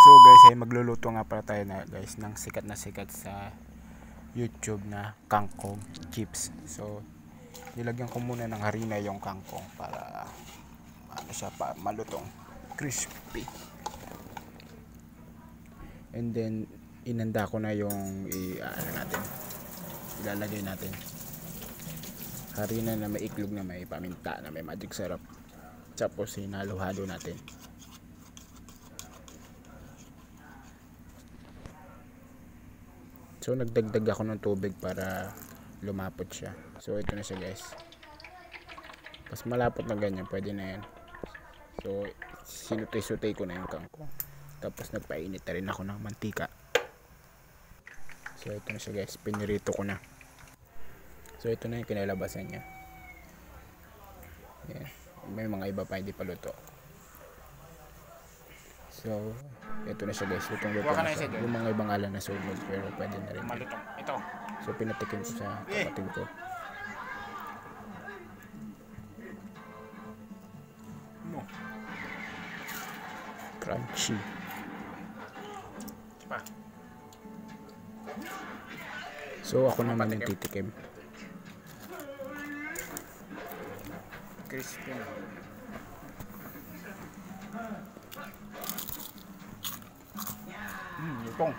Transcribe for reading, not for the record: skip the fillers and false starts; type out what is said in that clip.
So guys, ay magluluto nga pala tayo na guys ng sikat na sikat sa YouTube na kangkong chips. So nilagyan ko muna ng harina yung kangkong para ano siya pa malutong, crispy. And then inanda ko na yung ilalagay natin. Harina na may iklog na may paminta na may magic syrup. Tapos hinalo-halo natin. So nagdagdag ako ng tubig para lumapot siya. So ito na siya guys. Mas malapot na ganyan, pwede na yan. So sinutay-sutay ko na yung kangkong. Tapos nagpainit na rin ako ng mantika. So ito na siya guys, pinirito ko na. So ito na yung kinalabasan niya. Yeah. May mga iba pa hindi pa luto. So ito na siya guys, lutong luto na siya. Yung mga ibang ala na sunog pero pwede na rin. Malutong. Ito. So pinatikin ko sa kapatid ko. Crunchy. So ako naman yung titikim. Crispy. Lutong.